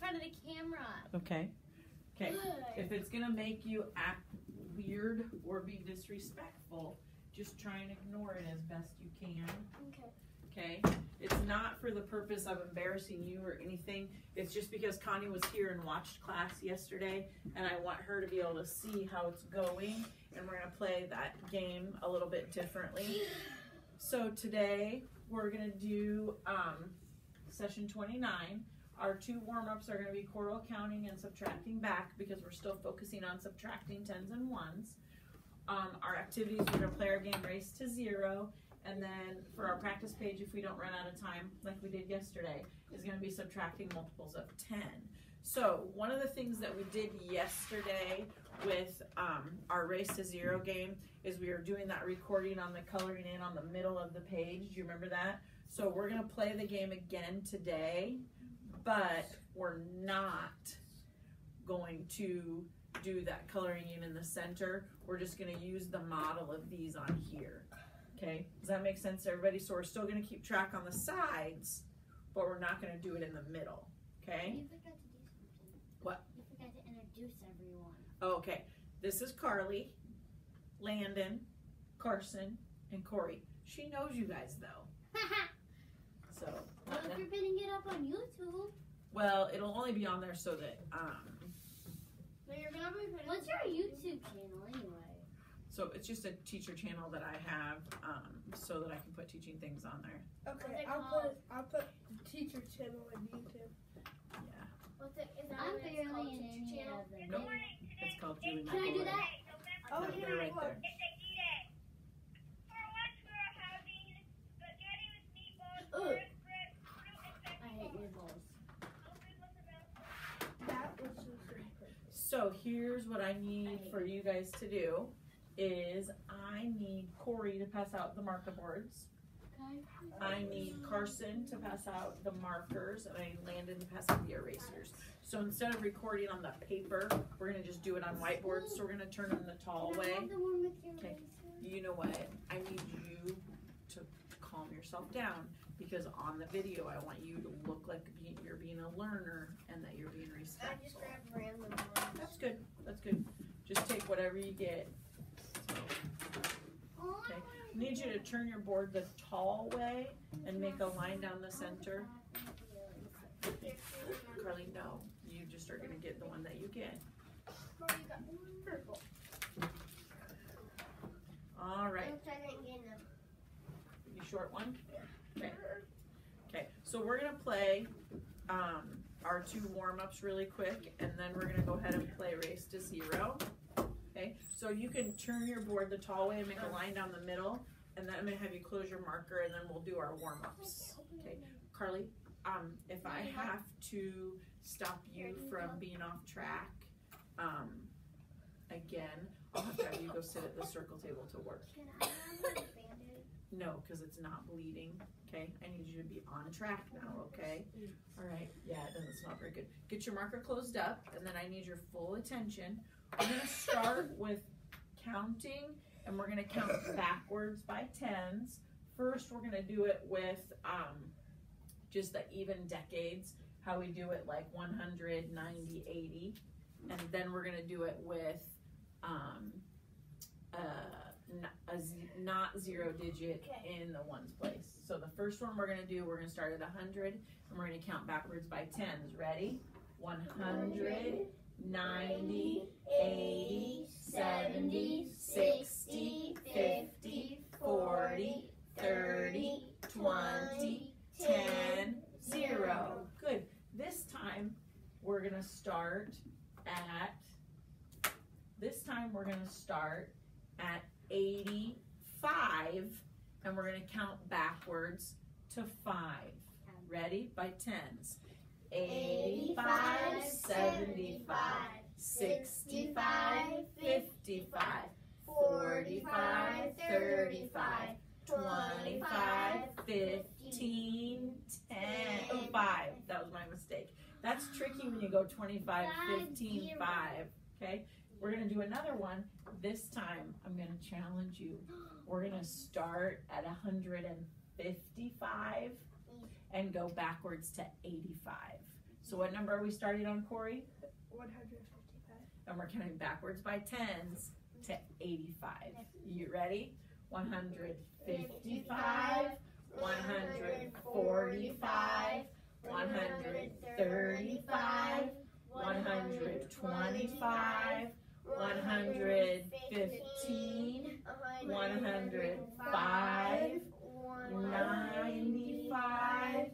front of the camera. Okay. Okay. If it's gonna make you act weird or be disrespectful, just try and ignore it as best you can. Okay. Okay? It's not for the purpose of embarrassing you or anything. It's just because Connie was here and watched class yesterday, and I want her to be able to see how it's going, and we're gonna play that game a little bit differently. So today we're gonna do session 29. Our 2 warm-ups are going to be choral counting and subtracting back because we're still focusing on subtracting 10s and 1s. Our activities, we're going to play our game Race to Zero, and then for our practice page, if we don't run out of time like we did yesterday, is going to be subtracting multiples of 10. So one of the things that we did yesterday with our Race to Zero game is we were doing that recording on the coloring in on the middle of the page. Do you remember that? So we're going to play the game again today, but we're not going to do that coloring in the center. We're just going to use the model of these on here. Okay, does that make sense to everybody? So we're still going to keep track on the sides, but we're not going to do it in the middle. Okay? You forgot to do something. What? You forgot to introduce everyone. Okay, this is Carly, Landon, Carson, and Corey. She knows you guys though. So, well, if you're putting it up on YouTube. Well, it'll only be on there so that, But you're gonna be putting. What's your YouTube channel anyway? so it's just a teacher channel that I have, so that I can put teaching things on there. Okay, I'll put the teacher channel on YouTube. Yeah. What's it? Is that I'm barely in any of them. Nope. It's called Julie Can I do that? Oh, No, they're right there. Ooh. I hate meatballs. That was so simple. So here's what I need for you guys to do is I need Corey to pass out the marker boards. I need Carson to pass out the markers, and I need Landon to pass out the erasers. So instead of recording on the paper, we're gonna just do it on whiteboards. So we're gonna turn them the tall way. Okay. You know what? I need you to calm yourself down because on the video, I want you to look like you're being a learner and that you're being I just respectful. grabbed random ones. That's good. That's good. Just take whatever you get. So, okay. I need you to turn your board the tall way and make a line down the center. Carly, no. You just are going to get the one that you get. Purple. All right. Oops, I didn't get them. You short one? Okay. Okay. So we're going to play our 2 warm-ups really quick, and then we're going to go ahead and play Race to Zero. Okay, so you can turn your board the tall way and make a line down the middle, and then I'm going to have you close your marker, and then we'll do our warm-ups. Okay, Carly, if I have to stop you from being off track, again, I'll have to have you go sit at the circle table to work. Can I have a Band-Aid? No, because it's not bleeding. Okay, I need you to be on track now. Okay, all right. Yeah, it doesn't smell very good. Get your marker closed up, and then I need your full attention. We're gonna start with counting, and we're gonna count backwards by 10s. First, we're gonna do it with just the even decades, how we do it like 100, 90, 80, and then we're gonna do it with not 0 digit in the ones place. So the first one we're gonna do, we're gonna start at 100, and we're gonna count backwards by 10s. Ready? 100, 90, 80, 70, 60, 50, 40, 30, 20, 10, 0. Good. This time we're gonna start at 85, and we're gonna count backwards to 5. Ready? By 10s. 85, 75, 65, 55, 45, 35, 25, 15, 10. Oh, 5. That was my mistake. That's tricky when you go 25, 15, 5. Okay? We're going to do another one. This time, I'm going to challenge you. We're going to start at 155 and go backwards to 85. So what number are we starting on, Corey? 155. And we're counting backwards by tens to 85. You ready? 155, 145, 135, 125, 115, 105, 95,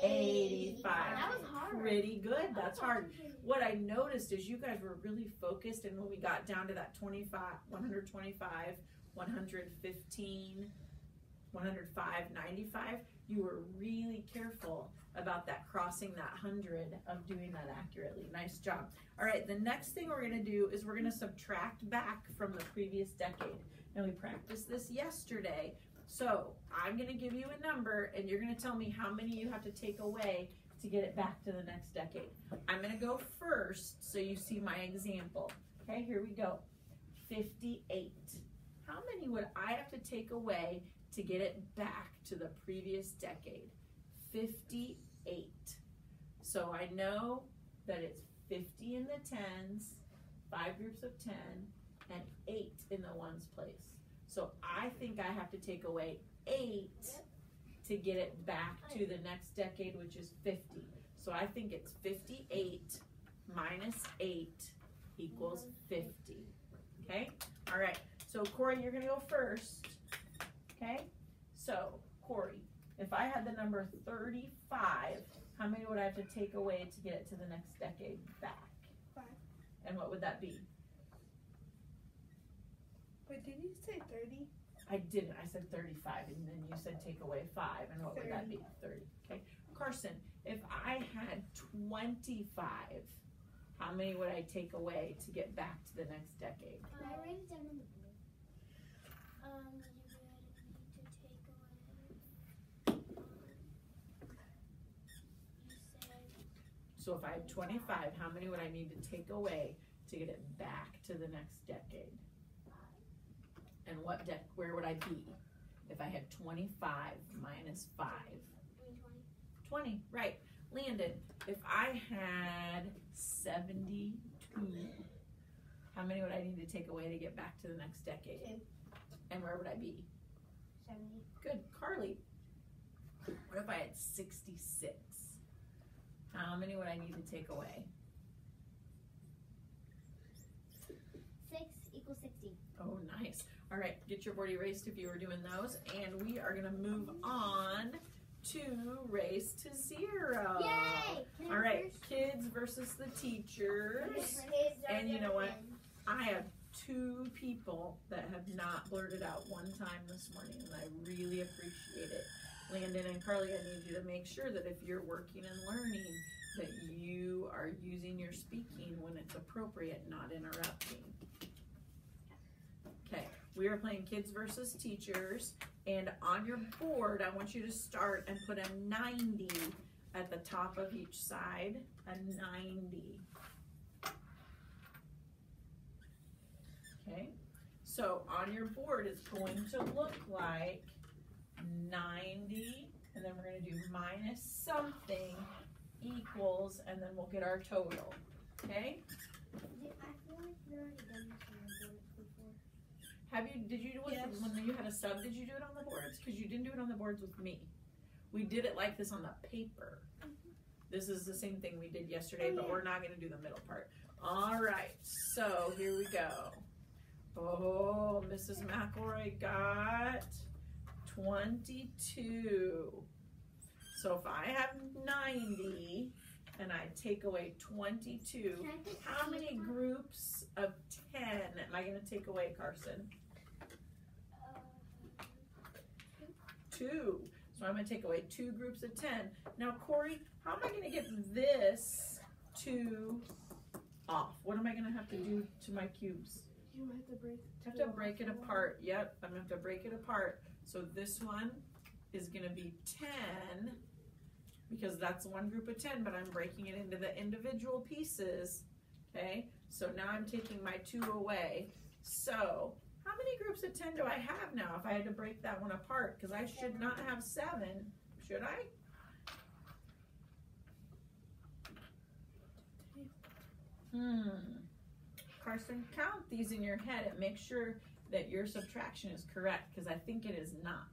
85. That was hard. Pretty good. That's hard. What I noticed is you guys were really focused, and when we got down to that 125, 115, 105, 95, you were really careful about that crossing that 100 of doing that accurately. Nice job. All right, the next thing we're going to do is we're going to subtract back from the previous decade. And we practiced this yesterday. So I'm going to give you a number, and you're going to tell me how many you have to take away to get it back to the next decade. I'm going to go first so you see my example. Okay, here we go. 58. How many would I have to take away to get it back to the previous decade? 58. So I know that it's 50 in the tens, 5 groups of 10, and 8 in the ones place. So I think I have to take away 8 to get it back to the next decade, which is 50. So I think it's 58 minus 8 equals 50. Okay? All right. So Corey, you're going to go first. Okay? So Corey, if I had the number 35, how many would I have to take away to get it to the next decade back? 5. And what would that be? Wait, did you say 30? I didn't. I said 35, and then you said take away 5, and what would that be? 30. Okay. Carson, if I had 25, how many would I take away to get back to the next decade? I write it down on the board. You would need to take away. So if I had 25, how many would I need to take away to get it back to the next decade? And where would I be if I had 25 minus 5? 20, right. Landon, if I had 72, how many would I need to take away to get back to the next decade? 2. And where would I be? 70. Good. Carly, what if I had 66? How many would I need to take away? 6 equals 60. Oh, nice. All right, get your board erased if you were doing those. And we are going to move on to race to 0. Yay! All right, kids versus the teachers. And you know what? I have 2 people that have not blurted out one time this morning, and I really appreciate it. Landon and Carly, I need you to make sure that if you're working and learning, that you are using your speaking when it's appropriate, not interrupting. Okay, we are playing kids versus teachers, and on your board, I want you to start and put a 90 at the top of each side, a 90. Okay, so on your board, it's going to look like 90, and then we're going to do minus something equals, and then we'll get our total. Okay? I feel like we've already done this on the board before. Did you do it when you had a sub? Did you do it on the boards? Because you didn't do it on the boards with me. We did it like this on the paper. This is the same thing we did yesterday, but we're not going to do the middle part. All right, so here we go. Oh, Mrs. McElroy got 22. So if I have 90 and I take away 22, how many groups of 10 am I going to take away, Carson? 2. So I'm going to take away 2 groups of 10. Now, Corey, how am I going to get this 2 off? What am I going to have to do to my cubes? You have to break it. Have to break it apart. Yep, I'm going to have to break it apart. So this one is going to be 10 because that's one group of 10, but I'm breaking it into the individual pieces. Okay, so now I'm taking my 2 away. So how many groups of 10 do I have now if I had to break that one apart? Because I should not have 7, should I? Carson, count these in your head and make sure that your subtraction is correct, because I think it is not.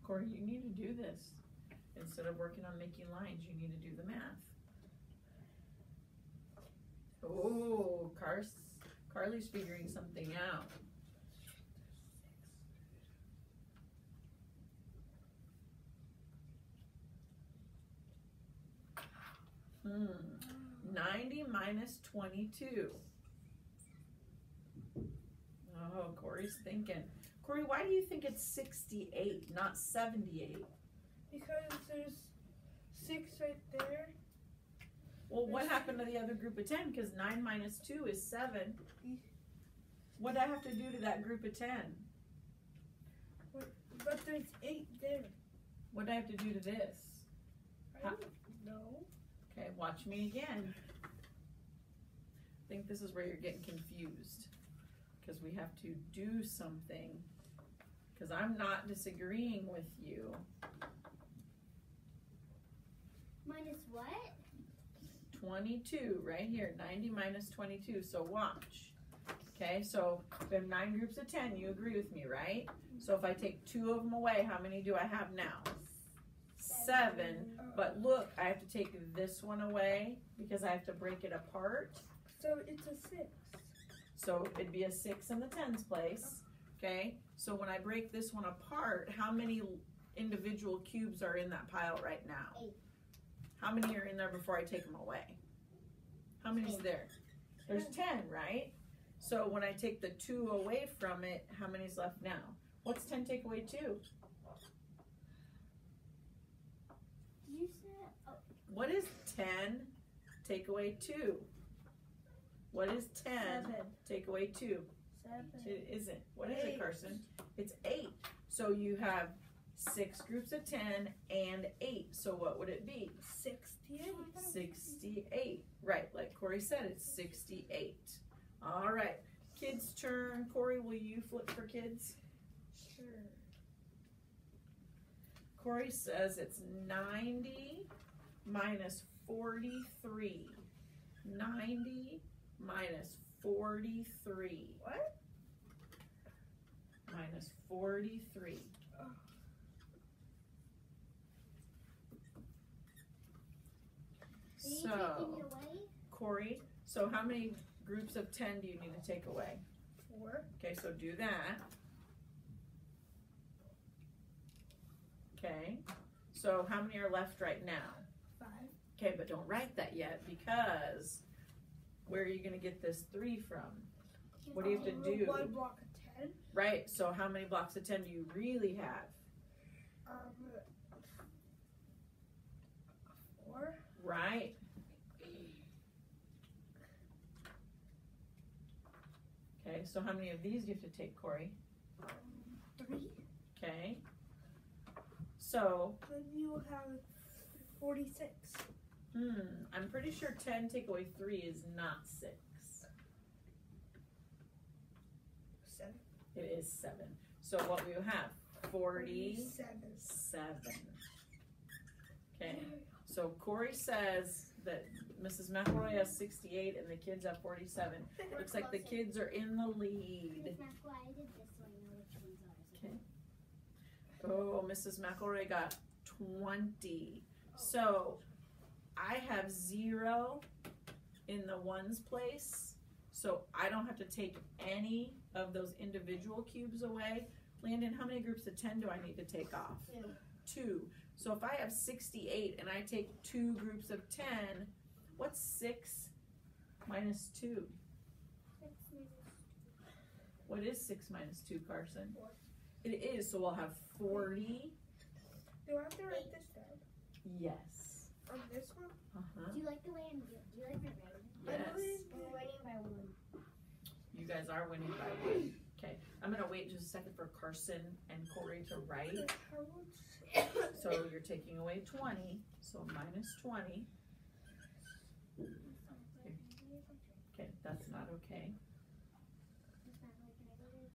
Corey, you need to do this. Instead of working on making lines, you need to do the math. Oh, Carly's figuring something out. Hmm. 90 minus 22. Oh, Corey's thinking. Corey, why do you think it's 68, not 78? Because there's 6 right there. Well, what happened to the other group of 10? Because 9 minus 2 is 7. What do I have to do to that group of 10? But there's 8 there. What do I have to do to this? I don't know. Okay, watch me again. I think this is where you're getting confused. Because we have to do something. Because I'm not disagreeing with you. Minus what? 22, right here, 90 minus 22, so watch. Okay, so we have 9 groups of 10, you agree with me, right? So if I take 2 of them away, how many do I have now? 7, but look, I have to take this one away because I have to break it apart. So it's a 6. So it'd be a 6 in the tens place, okay? So when I break this one apart, how many individual cubes are in that pile right now? 8. How many are in there before I take them away? How many's there? There's 10, right? So when I take the 2 away from it, how many's left now? What's 10 take away 2? You said, oh. What is 10 take away 2? What is 10 7. take away 2? 7. It isn't. What is it, 8. Carson? It's 8. So you have 6 groups of 10 and 8. So what would it be? 68. 68. Right, like Corey said, it's 68. All right, kids' turn. Corey, will you flip for kids? Sure. Corey says it's 90 minus 43. 90 minus 43. What? Minus 43. Oh. Are you So, taking it away? Corey, so how many groups of 10 do you need to take away? 4. Okay, so do that. Okay, so how many are left right now? 5. Okay, but don't write that yet because where are you going to get this 3 from? What do you have to do? 1 block of 10. Right, so how many blocks of 10 do you really have? 4. Right. Okay, so how many of these do you have to take, Corey? 3. Okay. So, Then you will have 46. I'm pretty sure 10 take away 3 is not 6. 7. It is 7. So what we have? 47. 7. Okay. So Corey says that Mrs. McElroy has 68 and the kids have 47. Looks like the kids are in the lead. Miss McElroy, I did this so I know which ones are. Okay. Oh, Mrs. McElroy got 20. So I have 0 in the ones place. So I don't have to take any of those individual cubes away. Landon, how many groups of 10 do I need to take off? 2. So if I have 68 and I take 2 groups of 10, what's 6 minus 2? What is 6 minus 2, Carson? 4. It is, so we'll have 40. Do I have to write this down? Yes. On this one? Uh-huh. Do you like the way I'm doing? Do you like my writing? Yes. I'm writing by 1. You guys are winning by 1. Okay, I'm gonna wait just a second for Carson and Corey to write. So you're taking away 20, so minus 20. Okay, that's not okay.